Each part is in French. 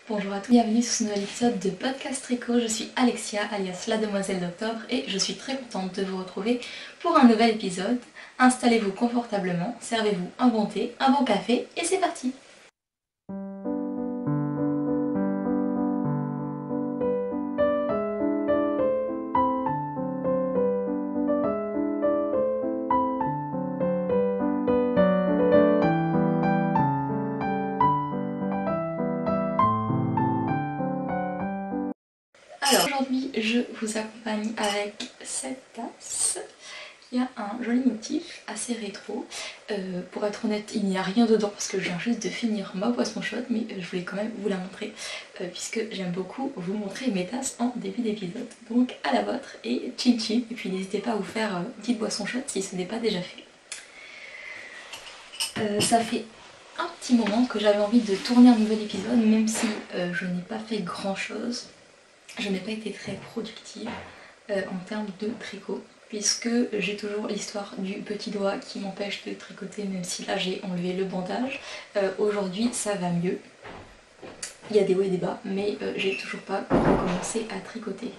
Bonjour à tous, bienvenue sur ce nouvel épisode de Podcast Tricot. Je suis Alexia alias la demoiselle d'octobre et je suis très contente de vous retrouver pour un nouvel épisode. Installez-vous confortablement, servez-vous un bon thé, un bon café et c'est parti! Alors aujourd'hui je vous accompagne avec cette tasse qui a un joli motif assez rétro. Pour être honnête, il n'y a rien dedans parce que je viens juste de finir ma boisson chaude, mais je voulais quand même vous la montrer puisque j'aime beaucoup vous montrer mes tasses en début d'épisode. Donc à la vôtre et chill chill, et puis n'hésitez pas à vous faire une petite boisson chaude si ce n'est pas déjà fait. Ça fait un petit moment que j'avais envie de tourner un nouvel épisode, même si je n'ai pas fait grand chose. Je n'ai pas été très productive en termes de tricot, puisque j'ai toujours l'histoire du petit doigt qui m'empêche de tricoter, même si là j'ai enlevé le bandage. Aujourd'hui ça va mieux, il y a des hauts et des bas, mais j'ai toujours pas recommencé à tricoter.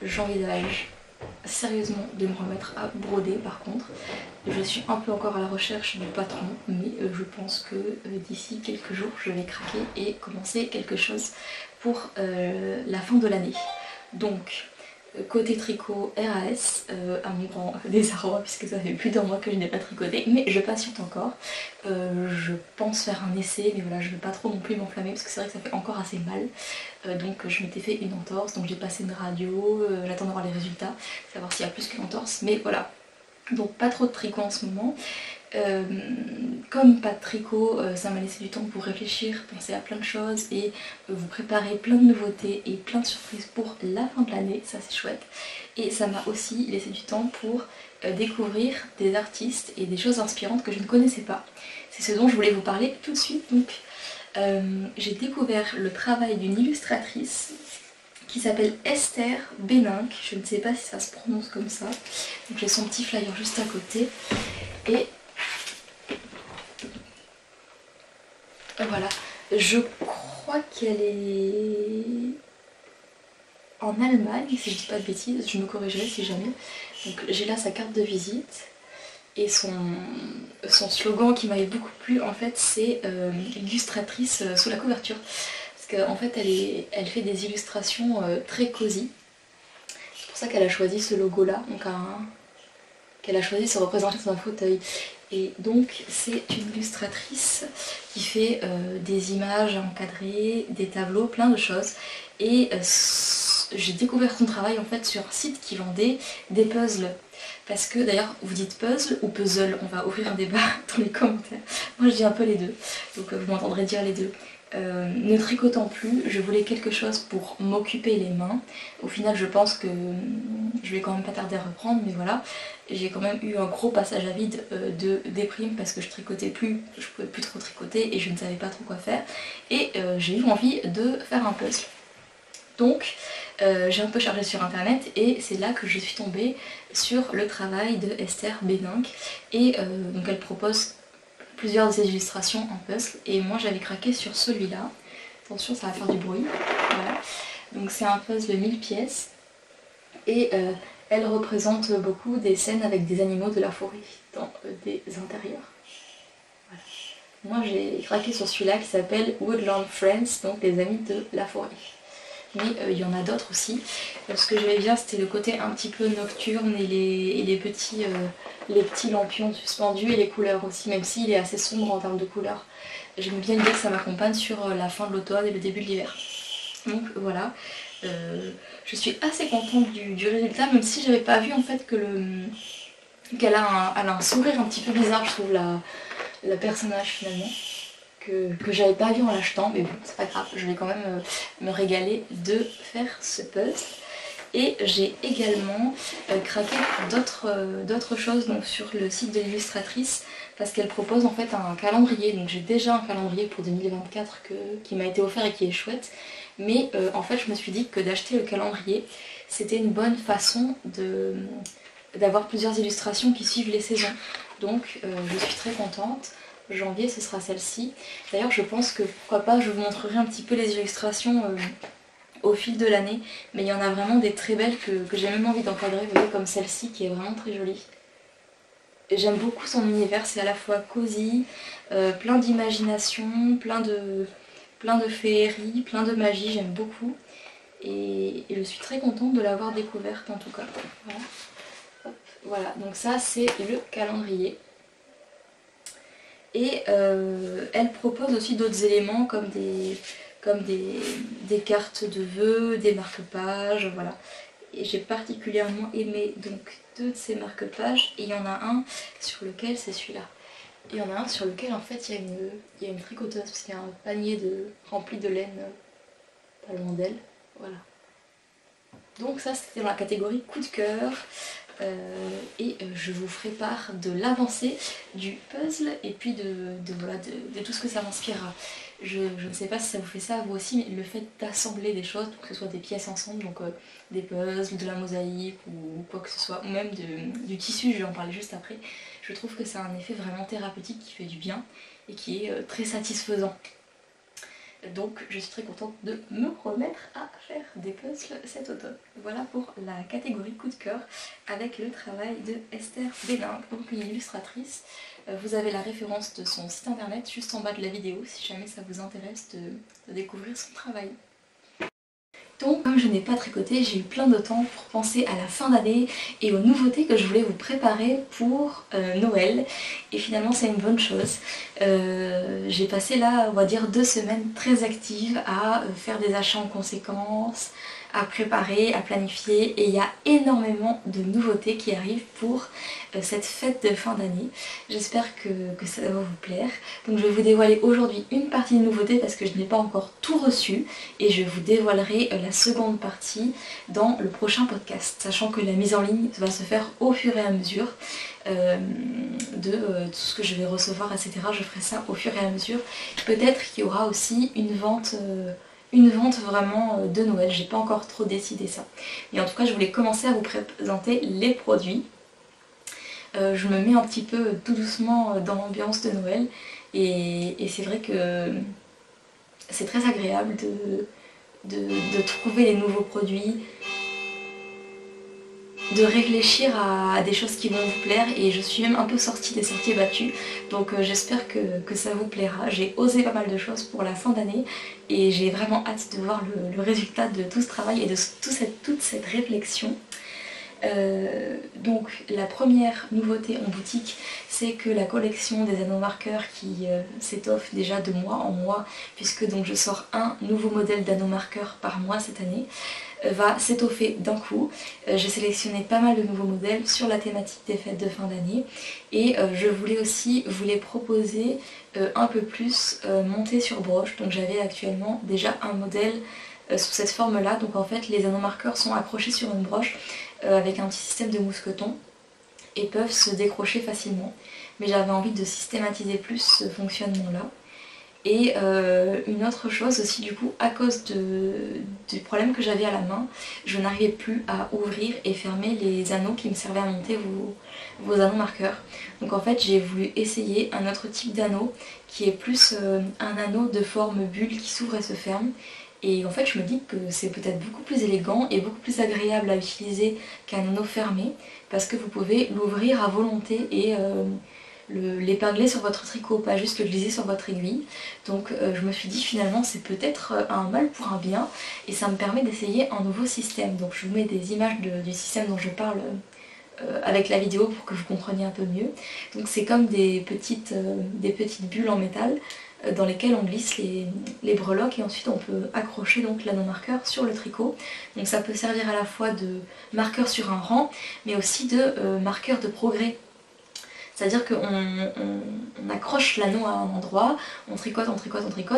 J'envisage sérieusement de me remettre à broder par contre. Je suis un peu encore à la recherche du patron, mais je pense que d'ici quelques jours je vais craquer et commencer quelque chose pour la fin de l'année. Donc côté tricot RAS, à mon grand désarroi puisque ça fait plus d'un mois que je n'ai pas tricoté, mais je patiente encore. Je pense faire un essai, mais voilà, je ne veux pas trop non plus m'enflammer parce que c'est vrai que ça fait encore assez mal. Donc je m'étais fait une entorse, donc j'ai passé une radio, j'attends d'avoir les résultats, savoir s'il y a plus qu'une entorse, mais voilà. Donc pas trop de tricot en ce moment. Comme pas de tricot, ça m'a laissé du temps pour réfléchir, penser à plein de choses et vous préparer plein de nouveautés et plein de surprises pour la fin de l'année, ça c'est chouette. Et ça m'a aussi laissé du temps pour découvrir des artistes et des choses inspirantes que je ne connaissais pas. C'est ce dont je voulais vous parler tout de suite. Donc j'ai découvert le travail d'une illustratrice qui s'appelle Esther Beninck, je ne sais pas si ça se prononce comme ça. Donc j'ai son petit flyer juste à côté et voilà, je crois qu'elle est en Allemagne, si je dis pas de bêtises, je me corrigerai si jamais. Donc j'ai là sa carte de visite et son slogan qui m'avait beaucoup plu en fait, c'est illustratrice sous la couverture. Parce qu'en fait elle fait des illustrations très cosy. C'est pour ça qu'elle a choisi ce logo là, donc qu'elle a choisi de se représenter dans un fauteuil. Et donc c'est une illustratrice qui fait des images encadrées, des tableaux, plein de choses. Et j'ai découvert son travail en fait sur un site qui vendait des puzzles. Parce que d'ailleurs vous dites puzzle ou puzzle, on va ouvrir un débat dans les commentaires. Moi je dis un peu les deux, donc vous m'entendrez dire les deux. Ne tricotant plus, je voulais quelque chose pour m'occuper les mains. Au final je pense que je vais quand même pas tarder à reprendre, mais voilà. J'ai quand même eu un gros passage à vide de déprime parce que je tricotais plus, je pouvais plus trop tricoter et je ne savais pas trop quoi faire. Et j'ai eu envie de faire un puzzle. Donc j'ai un peu chargé sur internet et c'est là que je suis tombée sur le travail de Esther Beninck. Et donc elle propose plusieurs illustrations en puzzle et moi j'avais craqué sur celui-là. Attention, ça va faire du bruit. Voilà. Donc c'est un puzzle 1000 pièces et elle représente beaucoup des scènes avec des animaux de la forêt dans des intérieurs. Voilà. Moi j'ai craqué sur celui-là qui s'appelle Woodland Friends, donc les amis de la forêt. Mais il y en a d'autres aussi. Ce que j'aimais bien c'était le côté un petit peu nocturne et les petits lampions suspendus et les couleurs aussi, même s'il est assez sombre en termes de couleurs. J'aime bien l'idée que ça m'accompagne sur la fin de l'automne et le début de l'hiver. Donc voilà, je suis assez contente du résultat, même si j'avais pas vu en fait que qu'elle a un sourire un petit peu bizarre, je trouve, la personnage finalement. Que j'avais pas vu en l'achetant, mais bon c'est pas grave, je vais quand même me régaler de faire ce puzzle. Et j'ai également craqué pour d'autres choses donc sur le site de l'illustratrice parce qu'elle propose en fait un calendrier. Donc j'ai déjà un calendrier pour 2024 qui m'a été offert et qui est chouette, mais en fait je me suis dit que d'acheter le calendrier c'était une bonne façon d'avoir plusieurs illustrations qui suivent les saisons. Donc je suis très contente. janvier ce sera celle-ci. D'ailleurs je pense que pourquoi pas je vous montrerai un petit peu les illustrations au fil de l'année, mais il y en a vraiment des très belles que j'ai même envie d'encadrer, vous voyez, comme celle-ci qui est vraiment très jolie. J'aime beaucoup son univers, c'est à la fois cosy, plein d'imagination, plein de féerie, plein de magie, j'aime beaucoup. Et je suis très contente de l'avoir découverte en tout cas. Voilà. Hop, voilà, donc ça c'est le calendrier. Et elle propose aussi d'autres éléments comme des cartes de vœux, des marque-pages, voilà. Et j'ai particulièrement aimé donc 2 de ces marque-pages, et il y en a un sur lequel, c'est celui-là. Il y en a un sur lequel en fait il y a une tricoteuse, parce qu'il y a un panier rempli de laine pas loin d'elle, voilà. Donc ça c'était dans la catégorie coup de cœur. Et je vous ferai part de l'avancée du puzzle et puis de tout ce que ça m'inspirera. Je ne sais pas si ça vous fait ça à vous aussi, mais le fait d'assembler des choses, que ce soit des pièces ensemble, donc des puzzles, de la mosaïque ou quoi que ce soit, ou même du tissu, je vais en parler juste après, je trouve que ça a un effet vraiment thérapeutique qui fait du bien et qui est très satisfaisant. Donc je suis très contente de me remettre à faire des puzzles cet automne. Voilà pour la catégorie coup de cœur avec le travail de Esther Bénin, donc une illustratrice. Vous avez la référence de son site internet juste en bas de la vidéo si jamais ça vous intéresse de découvrir son travail. Donc comme je n'ai pas tricoté, j'ai eu plein de temps pour penser à la fin d'année et aux nouveautés que je voulais vous préparer pour Noël. Et finalement c'est une bonne chose. J'ai passé là, on va dire 2 semaines très actives à faire des achats en conséquence, à préparer, à planifier, et il y a énormément de nouveautés qui arrivent pour cette fête de fin d'année. J'espère que ça va vous plaire. Donc je vais vous dévoiler aujourd'hui une partie de nouveautés parce que je n'ai pas encore tout reçu, et je vous dévoilerai la seconde partie dans le prochain podcast, sachant que la mise en ligne va se faire au fur et à mesure de tout ce que je vais recevoir, etc. Je ferai ça au fur et à mesure. Peut-être qu'il y aura aussi une vente vraiment de Noël, j'ai pas encore trop décidé ça. Mais en tout cas je voulais commencer à vous présenter les produits. Je me mets un petit peu tout doucement dans l'ambiance de Noël, et c'est vrai que c'est très agréable de trouver les nouveaux produits, de réfléchir à des choses qui vont vous plaire, et je suis même un peu sortie des sentiers battus, donc j'espère que ça vous plaira. J'ai osé pas mal de choses pour la fin d'année et j'ai vraiment hâte de voir le résultat de tout ce travail et de toute cette réflexion. Donc la première nouveauté en boutique, c'est que la collection des anneaux marqueurs qui s'étoffe déjà de mois en mois, puisque donc je sors un nouveau modèle d'anneaux marqueurs par mois cette année, va s'étoffer d'un coup. J'ai sélectionné pas mal de nouveaux modèles sur la thématique des fêtes de fin d'année, et je voulais aussi vous les proposer un peu plus montés sur broche. Donc j'avais actuellement déjà un modèle sous cette forme là, donc en fait les anneaux marqueurs sont accrochés sur une broche avec un petit système de mousqueton et peuvent se décrocher facilement, mais j'avais envie de systématiser plus ce fonctionnement là. Et une autre chose aussi, du coup, à cause du problème que j'avais à la main, je n'arrivais plus à ouvrir et fermer les anneaux qui me servaient à monter vos anneaux marqueurs. Donc en fait j'ai voulu essayer un autre type d'anneau qui est plus un anneau de forme bulle qui s'ouvre et se ferme. Et en fait je me dis que c'est peut-être beaucoup plus élégant et beaucoup plus agréable à utiliser qu'un anneau fermé, parce que vous pouvez l'ouvrir à volonté et l'épingler sur votre tricot, pas juste le glisser sur votre aiguille. Donc je me suis dit finalement c'est peut-être un mal pour un bien, et ça me permet d'essayer un nouveau système. Donc je vous mets des images du système dont je parle avec la vidéo pour que vous compreniez un peu mieux. Donc c'est comme des petites bulles en métal dans lesquelles on glisse les breloques, et ensuite on peut accrocher donc l'anneau marqueur sur le tricot. Donc ça peut servir à la fois de marqueur sur un rang, mais aussi de marqueur de progrès. C'est-à-dire qu'on accroche l'anneau à un endroit, on tricote,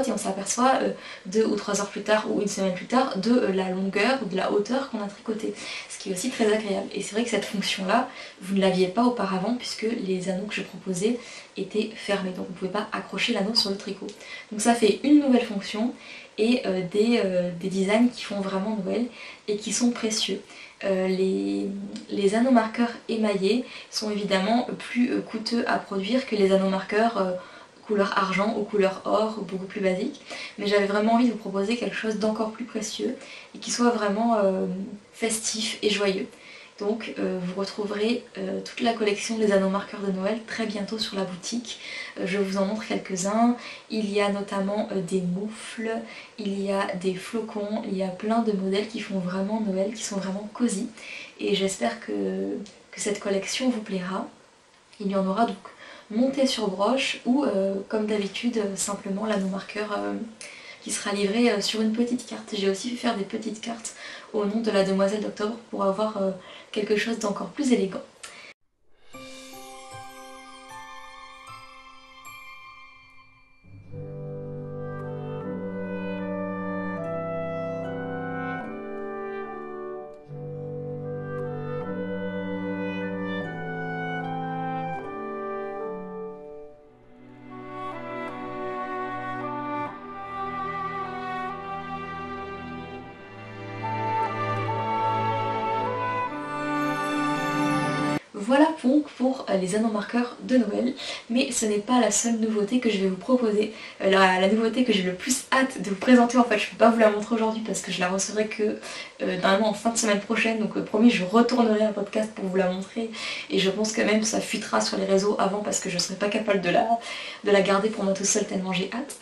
et on s'aperçoit 2 ou 3 heures plus tard ou une semaine plus tard de la longueur ou de la hauteur qu'on a tricoté. Ce qui est aussi très agréable. Et c'est vrai que cette fonction-là, vous ne l'aviez pas auparavant puisque les anneaux que je proposais étaient fermés. Donc vous ne pouvez pas accrocher l'anneau sur le tricot. Donc ça fait une nouvelle fonction et des designs qui font vraiment Noël et qui sont précieux. Les anneaux marqueurs émaillés sont évidemment plus coûteux à produire que les anneaux marqueurs couleur argent ou couleur or, beaucoup plus basique. Mais j'avais vraiment envie de vous proposer quelque chose d'encore plus précieux et qui soit vraiment festif et joyeux. Donc vous retrouverez toute la collection des anneaux marqueurs de Noël très bientôt sur la boutique. Je vous en montre quelques-uns. Il y a notamment des moufles, il y a des flocons, il y a plein de modèles qui font vraiment Noël, qui sont vraiment cosy. Et j'espère que cette collection vous plaira. Il y en aura donc monté sur broche ou comme d'habitude simplement l'anneau marqueur qui sera livré sur une petite carte. J'ai aussi fait faire des petites cartes au nom de la demoiselle d'octobre pour avoir quelque chose d'encore plus élégant. Voilà donc pour les anneaux marqueurs de Noël, mais ce n'est pas la seule nouveauté que je vais vous proposer. La nouveauté que j'ai le plus hâte de vous présenter, en fait je ne peux pas vous la montrer aujourd'hui parce que je la recevrai que normalement en fin de semaine prochaine, donc promis je retournerai un podcast pour vous la montrer et je pense que même ça fuitera sur les réseaux avant parce que je ne serai pas capable de la garder pour moi tout seul tellement j'ai hâte.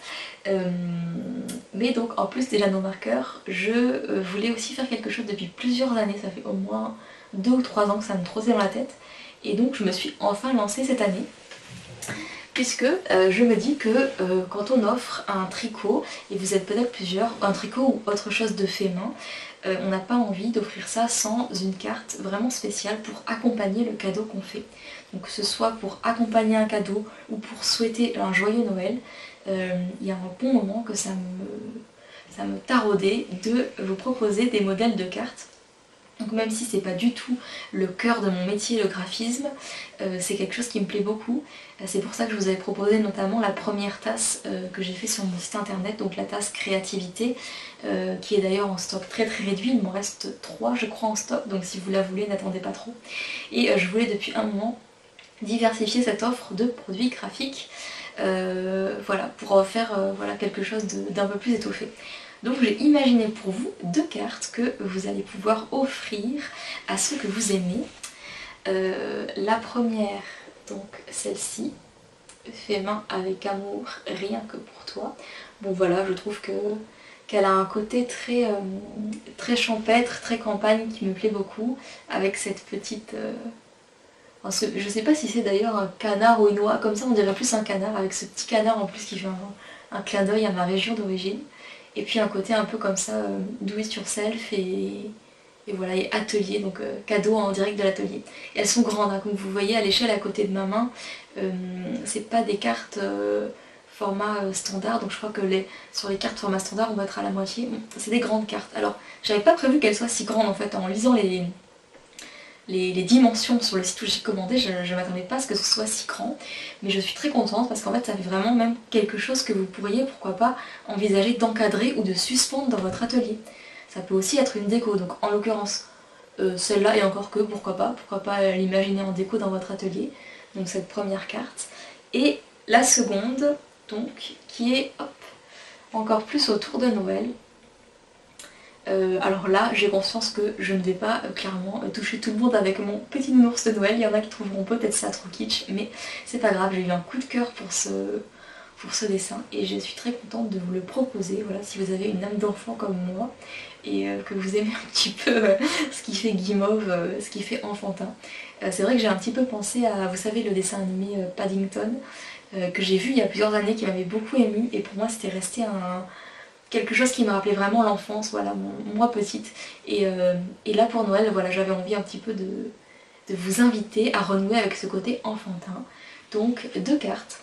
Mais donc en plus des anneaux marqueurs, je voulais aussi faire quelque chose depuis plusieurs années, ça fait au moins 2 ou 3 ans que ça me trottait dans la tête. Et donc je me suis enfin lancée cette année, puisque je me dis que quand on offre un tricot, et vous êtes peut-être plusieurs, un tricot ou autre chose de fait main, on n'a pas envie d'offrir ça sans une carte vraiment spéciale pour accompagner le cadeau qu'on fait. Donc que ce soit pour accompagner un cadeau ou pour souhaiter un joyeux Noël, il y a un bon moment que ça me taraudait de vous proposer des modèles de cartes. Donc même si c'est pas du tout le cœur de mon métier, le graphisme, c'est quelque chose qui me plaît beaucoup. C'est pour ça que je vous avais proposé notamment la première tasse que j'ai fait sur mon site internet, donc la tasse créativité, qui est d'ailleurs en stock très très réduit, il m'en reste 3 je crois en stock, donc si vous la voulez n'attendez pas trop. Et je voulais depuis un moment diversifier cette offre de produits graphiques, voilà, pour faire voilà, quelque chose d'un peu plus étoffé. Donc j'ai imaginé pour vous 2 cartes que vous allez pouvoir offrir à ceux que vous aimez. La première, donc celle-ci, fait main avec amour, rien que pour toi. Bon voilà, je trouve qu'elle a un côté très, très champêtre, très campagne qui me plaît beaucoup, avec cette petite... je sais pas si c'est d'ailleurs un canard ou une oie, comme ça on dirait plus un canard, avec ce petit canard en plus qui fait un clin d'œil à ma région d'origine. Et puis un côté un peu comme ça, do it yourself et voilà, et atelier, donc cadeau en direct de l'atelier. Et elles sont grandes, hein, comme vous voyez à l'échelle à côté de ma main, c'est pas des cartes format standard, donc je crois que sur les cartes format standard on va être à la moitié. C'est des grandes cartes. Alors j'avais pas prévu qu'elles soient si grandes en fait, en lisant les dimensions sur le site où j'ai commandé, je m'attendais pas à ce que ce soit si grand, mais je suis très contente parce qu'en fait ça fait vraiment même quelque chose que vous pourriez, pourquoi pas, envisager d'encadrer ou de suspendre dans votre atelier. Ça peut aussi être une déco, donc en l'occurrence celle-là et encore que, pourquoi pas l'imaginer en déco dans votre atelier, donc cette première carte. Et la seconde, donc, qui est hop, encore plus autour de Noël. Alors là, j'ai conscience que je ne vais pas clairement toucher tout le monde avec mon petit nounours de Noël. Il y en a qui trouveront peut-être ça trop kitsch, mais c'est pas grave, j'ai eu un coup de cœur pour ce dessin et je suis très contente de vous le proposer. Voilà, si vous avez une âme d'enfant comme moi et que vous aimez un petit peu ce qui fait guimauve, ce qui fait enfantin. C'est vrai que j'ai un petit peu pensé à, vous savez, le dessin animé Paddington que j'ai vu il y a plusieurs années, qui m'avait beaucoup émue et pour moi c'était resté quelque chose qui me rappelait vraiment l'enfance, voilà, moi petite. Et là pour Noël, voilà, j'avais envie un petit peu de vous inviter à renouer avec ce côté enfantin. Donc 2 cartes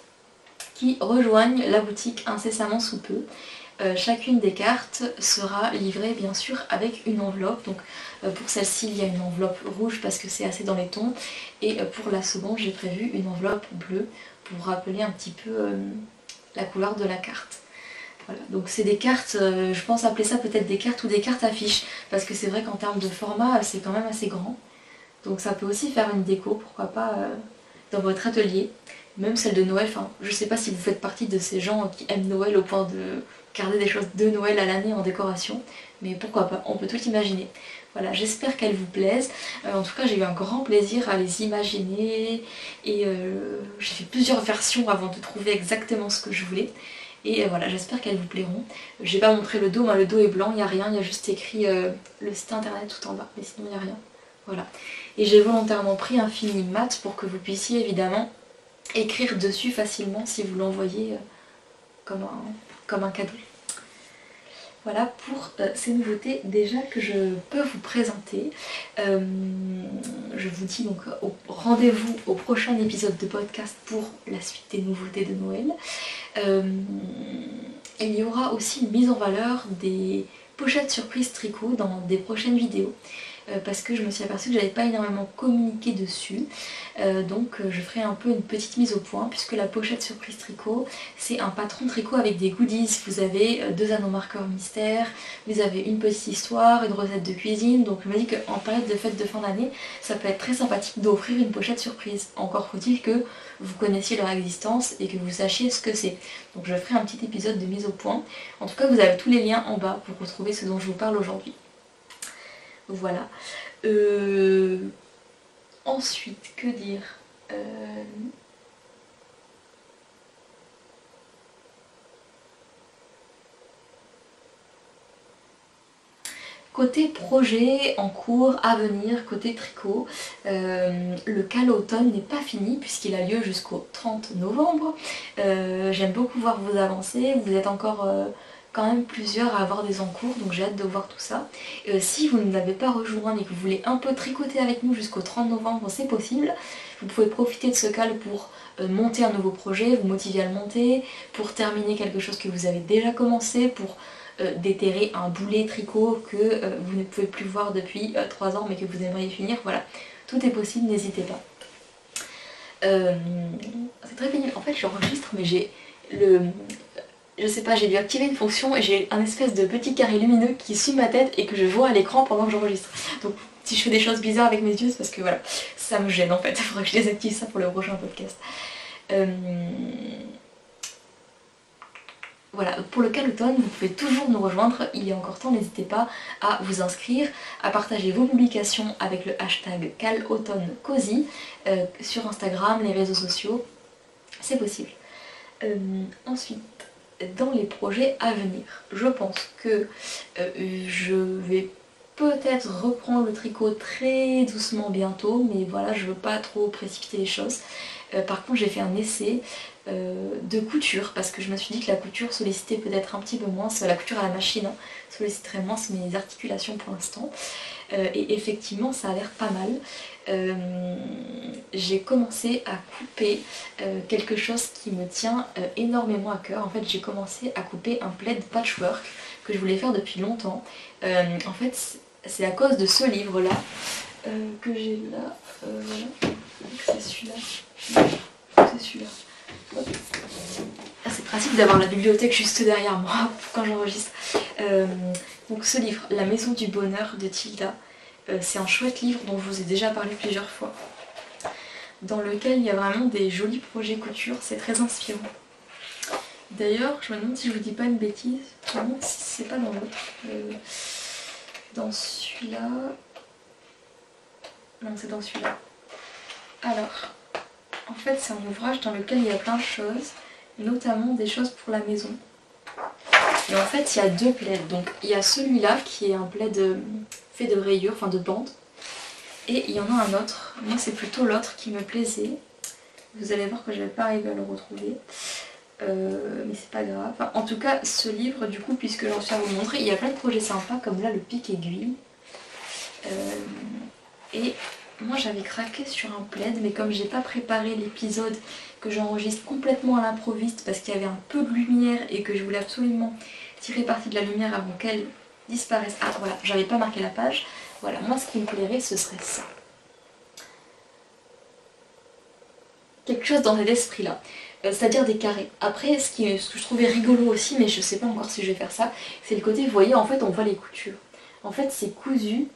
qui rejoignent la boutique incessamment sous peu. Chacune des cartes sera livrée bien sûr avec une enveloppe. Donc pour celle-ci il y a une enveloppe rouge parce que c'est assez dans les tons. Et pour la seconde j'ai prévu une enveloppe bleue pour rappeler un petit peu la couleur de la carte. Voilà, donc c'est des cartes, je pense appeler ça peut-être des cartes ou des cartes affiches, parce que c'est vrai qu'en termes de format, c'est quand même assez grand. Donc ça peut aussi faire une déco, pourquoi pas, dans votre atelier. même celle de Noël. Enfin, je sais pas si vous faites partie de ces gens qui aiment Noël au point de garder des choses de Noël à l'année en décoration, mais pourquoi pas, on peut tout imaginer. Voilà, j'espère qu'elles vous plaisent. En tout cas, j'ai eu un grand plaisir à les imaginer et j'ai fait plusieurs versions avant de trouver exactement ce que je voulais. Et voilà, j'espère qu'elles vous plairont. J'ai pas montré le dos, mais le dos est blanc, il n'y a rien, il y a juste écrit le site internet tout en bas, mais sinon il n'y a rien. Voilà. Et j'ai volontairement pris un fini mat pour que vous puissiez évidemment écrire dessus facilement si vous l'envoyez comme un cadeau. Voilà pour ces nouveautés déjà que je peux vous présenter. Je vous dis donc rendez-vous au prochain épisode de podcast pour la suite des nouveautés de Noël. Il y aura aussi une mise en valeur des pochettes surprises tricot dans des prochaines vidéos. Parce que je me suis aperçue que j'avais pas énormément communiqué dessus, donc je ferai un peu une petite mise au point puisque la pochette surprise tricot c'est un patron tricot avec des goodies. Vous avez 2 anneaux marqueurs mystère, vous avez une petite histoire, une recette de cuisine, donc je me dis qu'en période de fête de fin d'année ça peut être très sympathique d'offrir une pochette surprise. Encore faut-il que vous connaissiez leur existence et que vous sachiez ce que c'est. Donc je ferai un petit épisode de mise au point. En tout cas vous avez tous les liens en bas pour retrouver ce dont je vous parle aujourd'hui. Voilà. Ensuite, que dire Côté projet en cours, à venir, côté tricot, le cal automne n'est pas fini puisqu'il a lieu jusqu'au 30 novembre. J'aime beaucoup voir vos avancées, vous êtes encore quand même plusieurs à avoir des encours, donc j'ai hâte de voir tout ça. Si vous ne l'avez pas rejoint et que vous voulez un peu tricoter avec nous jusqu'au 30 novembre, c'est possible. Vous pouvez profiter de ce cal pour monter un nouveau projet, vous motiver à le monter, pour terminer quelque chose que vous avez déjà commencé, pour déterrer un boulet tricot que vous ne pouvez plus voir depuis 3 ans mais que vous aimeriez finir. Voilà, tout est possible, n'hésitez pas. C'est très pénible, en fait j'enregistre mais j'ai le... Je sais pas, j'ai dû activer une fonction et j'ai un espèce de petit carré lumineux qui suit ma tête et que je vois à l'écran pendant que j'enregistre. Donc si je fais des choses bizarres avec mes yeux, c'est parce que voilà, ça me gêne en fait. Il faudrait que je désactive ça pour le prochain podcast. Voilà, pour le cal automne, vous pouvez toujours nous rejoindre, il y a encore temps, n'hésitez pas à vous inscrire, à partager vos publications avec le hashtag calautomnecozy sur Instagram, les réseaux sociaux, c'est possible. Ensuite, dans les projets à venir, je pense que je vais peut-être reprendre le tricot très doucement bientôt, mais voilà, je veux pas trop précipiter les choses. Par contre, j'ai fait un essai de couture parce que je me suis dit que la couture sollicitait peut-être un petit peu moins, la couture à la machine solliciterait moins mes articulations pour l'instant. Et effectivement, ça a l'air pas mal. J'ai commencé à couper quelque chose qui me tient énormément à cœur. En fait, j'ai commencé à couper un plaid patchwork que je voulais faire depuis longtemps. En fait, c'est à cause de ce livre-là que j'ai là. Voilà. C'est celui-là. C'est celui-là. Ah, c'est pratique d'avoir la bibliothèque juste derrière moi quand j'enregistre. Donc ce livre, La Maison du Bonheur de Tilda, c'est un chouette livre dont je vous ai déjà parlé plusieurs fois, dans lequel il y a vraiment des jolis projets couture, c'est très inspirant. D'ailleurs, je me demande si je vous dis pas une bêtise, je me demande si c'est pas dans l'autre. Dans celui-là... Non, c'est dans celui-là. Alors, en fait c'est un ouvrage dans lequel il y a plein de choses, notamment des choses pour la maison. Et en fait il y a 2 plaids, donc il y a celui-là qui est un plaid fait de rayures, enfin de bandes, et il y en a un autre, moi c'est plutôt l'autre qui me plaisait. Vous allez voir que je vais pas arriver à le retrouver, mais c'est pas grave. Enfin, en tout cas ce livre du coup, puisque j'en suis à vous montrer, il y a plein de projets sympas comme là le pic-aiguille. Et moi j'avais craqué sur un plaid, mais comme j'ai pas préparé l'épisode, que j'enregistre complètement à l'improviste parce qu'il y avait un peu de lumière et que je voulais absolument tirer parti de la lumière avant qu'elle disparaisse. Ah voilà, j'avais pas marqué la page. Voilà, moi ce qui me plairait ce serait ça. Quelque chose dans cet esprit là. C'est-à-dire des carrés. Après ce que je trouvais rigolo aussi, mais je sais pas encore si je vais faire ça, c'est le côté, vous voyez en fait on voit les coutures. En fait c'est cousu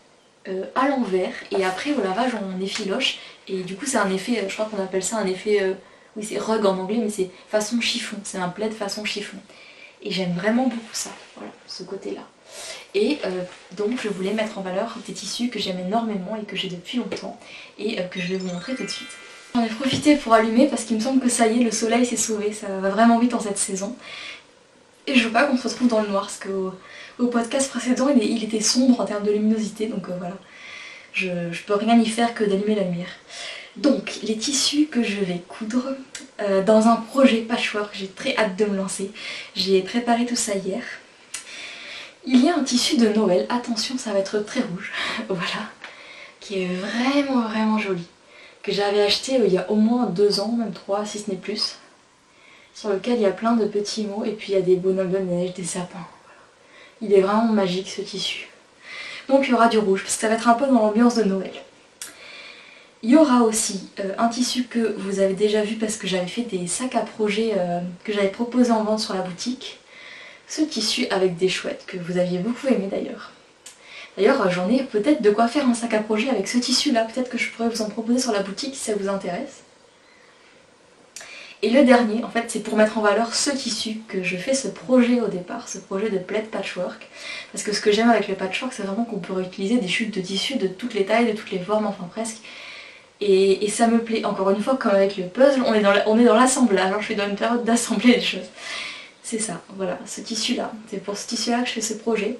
à l'envers et après au lavage on effiloche et du coup c'est un effet, je crois qu'on appelle ça un effet Oui, c'est rug en anglais, mais c'est façon chiffon, c'est un plaid façon chiffon. Et j'aime vraiment beaucoup ça, voilà, ce côté-là. Et donc je voulais mettre en valeur des tissus que j'aime énormément et que j'ai depuis longtemps et que je vais vous montrer tout de suite. J'en ai profité pour allumer parce qu'il me semble que ça y est, le soleil s'est sauvé, ça va vraiment vite en cette saison. Et je veux pas qu'on se retrouve dans le noir parce qu'au podcast précédent il était sombre en termes de luminosité, donc voilà. Je peux rien y faire que d'allumer la lumière. Donc les tissus que je vais coudre dans un projet patchwork, j'ai très hâte de me lancer. J'ai préparé tout ça hier. Il y a un tissu de Noël, attention ça va être très rouge, voilà, qui est vraiment joli, que j'avais acheté il y a au moins 2 ans, même 3 si ce n'est plus, sur lequel il y a plein de petits mots et puis il y a des bonhommes de neige, des sapins, voilà. Il est vraiment magique ce tissu. Donc il y aura du rouge, parce que ça va être un peu dans l'ambiance de Noël. Il y aura aussi un tissu que vous avez déjà vu parce que j'avais fait des sacs à projet que j'avais proposé en vente sur la boutique. Ce tissu avec des chouettes que vous aviez beaucoup aimé d'ailleurs. D'ailleurs j'en ai peut-être de quoi faire un sac à projet avec ce tissu là, peut-être que je pourrais vous en proposer sur la boutique si ça vous intéresse. Et le dernier en fait c'est pour mettre en valeur ce tissu que je fais ce projet au départ, ce projet de plaid patchwork. Parce que ce que j'aime avec le patchwork c'est vraiment qu'on peut réutiliser des chutes de tissu de toutes les tailles, de toutes les formes, enfin presque. Et ça me plaît, encore une fois comme avec le puzzle, on est dans l'assemblage, alors je suis dans une période d'assembler les choses. C'est ça, voilà, ce tissu-là. C'est pour ce tissu-là que je fais ce projet.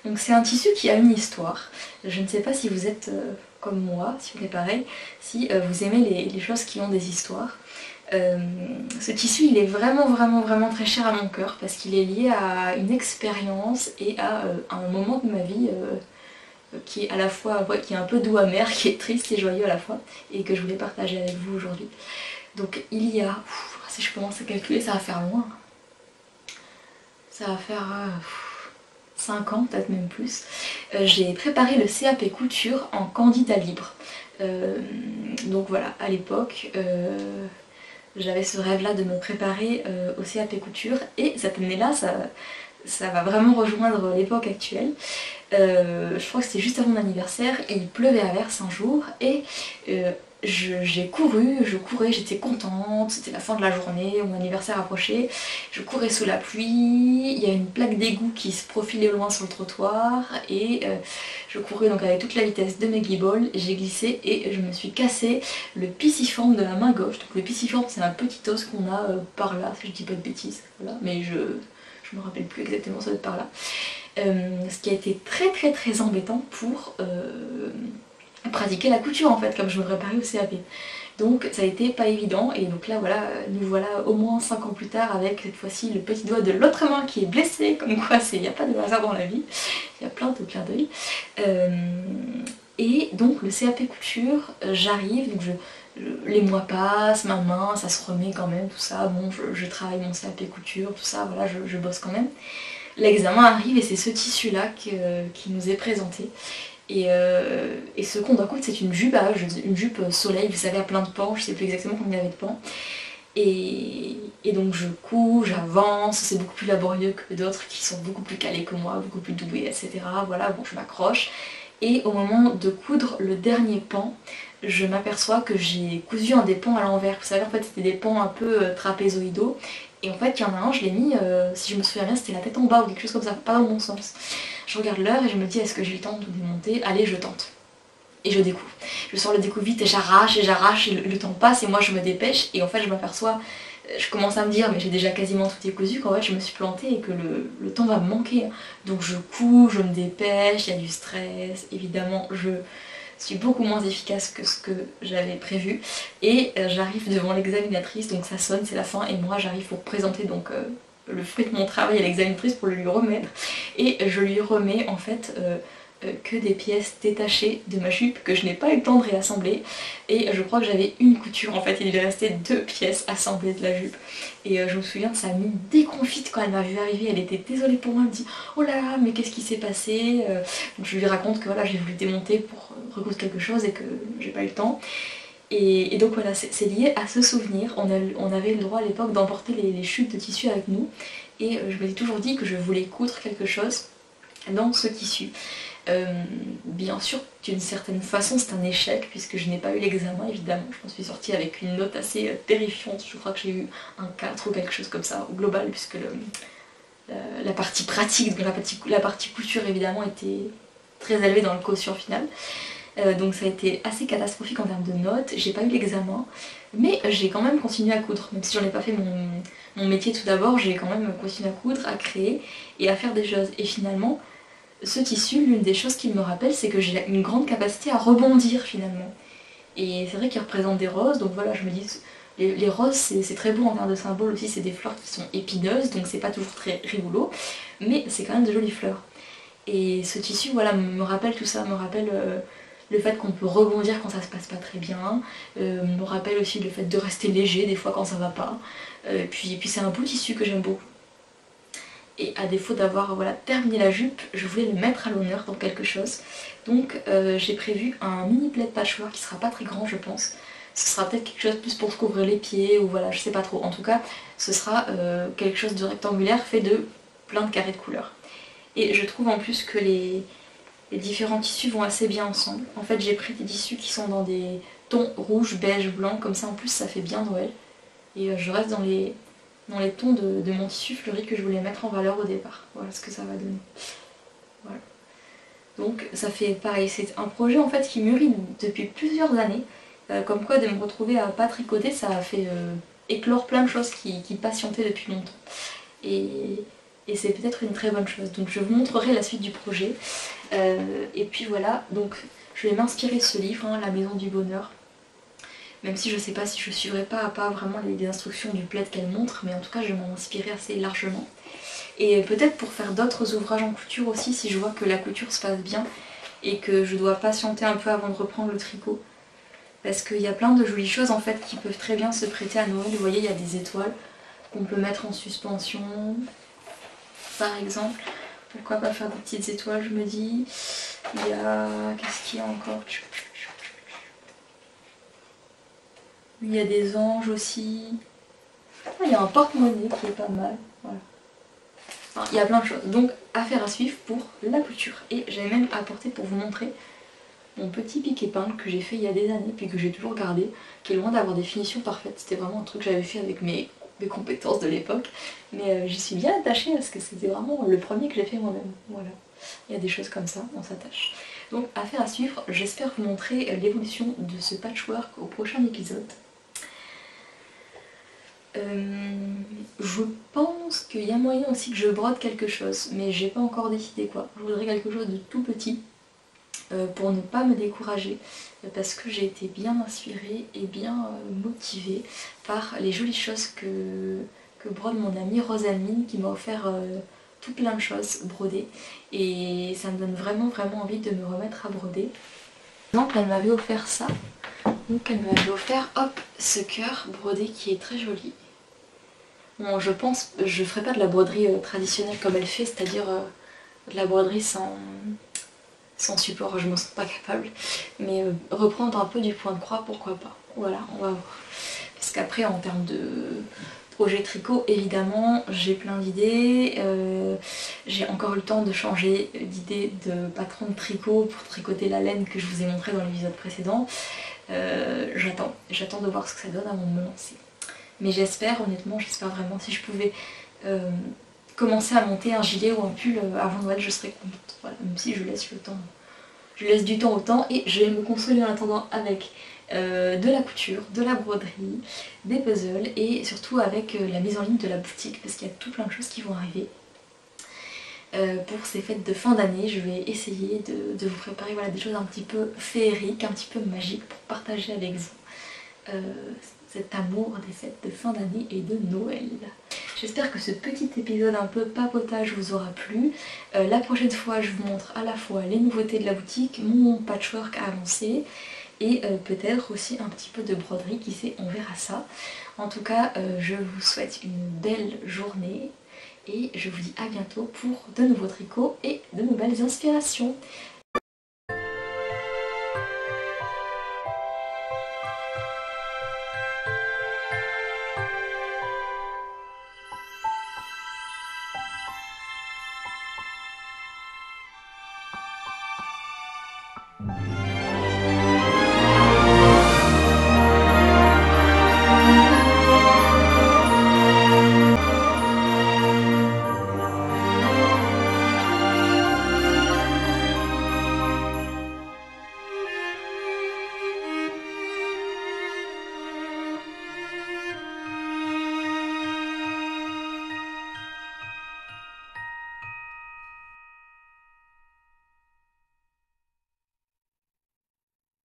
Donc c'est un tissu qui a une histoire. Je ne sais pas si vous êtes comme moi, si vous êtes pareil, si vous aimez les choses qui ont des histoires. Ce tissu, il est vraiment très cher à mon cœur parce qu'il est lié à une expérience et à un moment de ma vie qui est à la fois, qui est un peu doux amer, qui est triste et joyeux à la fois, et que je voulais partager avec vous aujourd'hui. Donc il y a, si je commence à calculer, ça va faire loin. Ça va faire 5 ans, peut-être même plus. J'ai préparé le CAP couture en candidat libre. Donc voilà, à l'époque, j'avais ce rêve-là de me préparer au CAP couture, et cette année-là, ça va vraiment rejoindre l'époque actuelle. Je crois que c'était juste avant mon anniversaire, et il pleuvait à verse un jour, et j'ai couru, je courais, j'étais contente, c'était la fin de la journée, mon anniversaire approchait, je courais sous la pluie, il y a une plaque d'égout qui se profilait au loin sur le trottoir, et je courais donc avec toute la vitesse de mes guibolles, j'ai glissé et je me suis cassé le pisiforme de la main gauche. Donc le pisiforme c'est un petit os qu'on a par là, si je dis pas de bêtises, voilà. Mais je me rappelle plus exactement, ça doit être par là. Ce qui a été très embêtant pour pratiquer la couture en fait, comme je me préparais au CAP. Donc ça a été pas évident, et donc là voilà, nous voilà au moins 5 ans plus tard avec cette fois-ci le petit doigt de l'autre main qui est blessé, comme quoi il n'y a pas de hasard dans la vie, il y a plein de clins d'œil. Et donc le CAP couture, j'arrive, donc les mois passent, ma main, ça se remet quand même, tout ça, bon je travaille mon CAP couture, tout ça, voilà, je bosse quand même. L'examen arrive et c'est ce tissu là qui nous est présenté. Et ce compte en compte c'est une jupe à une jupe soleil, vous savez, à plein de pans, je sais plus exactement combien il y avait de pans. Et donc je couds, j'avance, c'est beaucoup plus laborieux que d'autres qui sont beaucoup plus calés que moi, beaucoup plus doués, etc. Voilà, bon je m'accroche. Et au moment de coudre le dernier pan, je m'aperçois que j'ai cousu un des pans à l'envers. Vous savez, en fait c'était des pans un peu trapézoïdaux. Et en fait il y en a un, je l'ai mis, si je me souviens bien, c'était la tête en bas ou quelque chose comme ça, pas dans le bon sens. Je regarde l'heure et je me dis est-ce que j'ai le temps de démonter? Allez, je tente. Et je découpe. Je sors le découpe vite et j'arrache, et le temps passe et moi je me dépêche, et en fait je m'aperçois, je commence à me dire mais j'ai déjà quasiment tout décousu, qu'en fait je me suis plantée et que le temps va me manquer. Donc je couds, je me dépêche, il y a du stress, évidemment je suis beaucoup moins efficace que ce que j'avais prévu, et j'arrive devant l'examinatrice, donc ça sonne, c'est la fin, et moi j'arrive pour présenter donc le fruit de mon travail à l'examinatrice pour le lui remettre, et je lui remets en fait que des pièces détachées de ma jupe que je n'ai pas eu le temps de réassembler, et je crois que j'avais une couture en fait, il lui restait 2 pièces assemblées de la jupe, et je me souviens de sa mine déconfite quand elle m'a vu arriver, elle était désolée pour moi, elle me dit oh là là mais qu'est-ce qui s'est passé, donc je lui raconte que voilà j'ai voulu démonter pour recoudre quelque chose et que j'ai pas eu le temps. Et donc voilà, c'est lié à ce souvenir. On avait le droit à l'époque d'emporter les chutes de tissu avec nous, et je m'étais toujours dit que je voulais coudre quelque chose dans ce tissu. Bien sûr, d'une certaine façon, c'est un échec puisque je n'ai pas eu l'examen, évidemment. Je m'en suis sortie avec une note assez terrifiante. Je crois que j'ai eu un 4 ou quelque chose comme ça, au global, puisque la partie pratique, la partie couture, évidemment, était très élevée dans le quotient final. Donc ça a été assez catastrophique en termes de notes. J'ai pas eu l'examen, mais j'ai quand même continué à coudre. Même si j'en ai pas fait mon métier tout d'abord, j'ai quand même continué à coudre, à créer et à faire des choses. Et finalement, ce tissu, l'une des choses qu'il me rappelle, c'est que j'ai une grande capacité à rebondir finalement. Et c'est vrai qu'il représente des roses, donc voilà, je me dis, les roses c'est très beau en termes de symbole aussi, c'est des fleurs qui sont épineuses, donc c'est pas toujours très rigolo, mais c'est quand même de jolies fleurs. Et ce tissu, voilà, me rappelle tout ça, me rappelle le fait qu'on peut rebondir quand ça se passe pas très bien, me rappelle aussi le fait de rester léger des fois quand ça va pas, puis c'est un beau tissu que j'aime beaucoup. Et à défaut d'avoir voilà, terminé la jupe, je voulais le mettre à l'honneur dans quelque chose. Donc j'ai prévu un mini plaid patchwork qui sera pas très grand je pense. Ce sera peut-être quelque chose plus pour se couvrir les pieds ou voilà, je sais pas trop. En tout cas, ce sera quelque chose de rectangulaire fait de plein de carrés de couleurs. Et je trouve en plus que les différents tissus vont assez bien ensemble. En fait j'ai pris des tissus qui sont dans des tons rouge, beige, blanc, comme ça en plus ça fait bien Noël. Et je reste dans les tons de mon tissu fleuri que je voulais mettre en valeur au départ. Voilà ce que ça va donner. Voilà. Donc ça fait pareil, c'est un projet en fait qui mûrit depuis plusieurs années. Comme quoi de me retrouver à pas tricoter, ça a fait éclore plein de choses qui patientaient depuis longtemps. Et c'est peut-être une très bonne chose. Donc je vous montrerai la suite du projet. Et puis voilà, donc je vais m'inspirer de ce livre, hein, La Maison du Bonheur. Même si je sais pas si je suivrai pas à pas vraiment les instructions du plaid qu'elle montre, mais en tout cas je vais m'en inspirer assez largement. Et peut-être pour faire d'autres ouvrages en couture aussi, si je vois que la couture se passe bien et que je dois patienter un peu avant de reprendre le tricot. Parce qu'il y a plein de jolies choses en fait qui peuvent très bien se prêter à Noël. Vous voyez, il y a des étoiles qu'on peut mettre en suspension, par exemple. Pourquoi pas faire des petites étoiles, je me dis. Il y a... qu'est-ce qu'il y a encore? Il y a des anges aussi. Ah, il y a un porte-monnaie qui est pas mal. Voilà. Enfin, il y a plein de choses. Donc, affaire à suivre pour la couture. Et j'avais même apporté pour vous montrer mon petit pic épingle que j'ai fait il y a des années, puis que j'ai toujours gardé, qui est loin d'avoir des finitions parfaites. C'était vraiment un truc que j'avais fait avec mes compétences de l'époque. Mais j'y suis bien attachée parce que c'était vraiment le premier que j'ai fait moi-même. Voilà. Il y a des choses comme ça, on s'attache. Donc, affaire à suivre. J'espère vous montrer l'évolution de ce patchwork au prochain épisode. Je pense qu'il y a moyen aussi que je brode quelque chose, mais j'ai pas encore décidé quoi. Je voudrais quelque chose de tout petit pour ne pas me décourager, parce que j'ai été bien inspirée et bien motivée par les jolies choses que brode mon amie Rosaline qui m'a offert tout plein de choses brodées, et ça me donne vraiment envie de me remettre à broder. Par exemple, elle m'avait offert ça. Donc elle m'avait offert, hop, ce cœur brodé qui est très joli. Bon, je pense, je ferai pas de la broderie traditionnelle comme elle fait, c'est-à-dire de la broderie sans support, je m'en sens pas capable. Mais reprendre un peu du point de croix, pourquoi pas. Voilà, on va voir. Parce qu'après, en termes de projet tricot, évidemment, j'ai plein d'idées. J'ai encore eu le temps de changer d'idée de patron de tricot pour tricoter la laine que je vous ai montré dans l'épisode précédent. J'attends de voir ce que ça donne avant de me lancer. Mais j'espère, honnêtement, j'espère vraiment, si je pouvais commencer à monter un gilet ou un pull avant Noël, je serais contente. Voilà, même si je laisse le temps, je laisse du temps au temps, et je vais me consoler en attendant avec de la couture, de la broderie, des puzzles, et surtout avec la mise en ligne de la boutique, parce qu'il y a tout plein de choses qui vont arriver. Pour ces fêtes de fin d'année, je vais essayer de vous préparer voilà, des choses un petit peu féeriques, un petit peu magiques pour partager avec vous cet amour des fêtes de fin d'année et de Noël. J'espère que ce petit épisode un peu papotage vous aura plu. La prochaine fois, je vous montre à la fois les nouveautés de la boutique, mon patchwork avancé, et peut-être aussi un petit peu de broderie, qui sait, on verra ça. En tout cas, je vous souhaite une belle journée, et je vous dis à bientôt pour de nouveaux tricots et de nouvelles inspirations.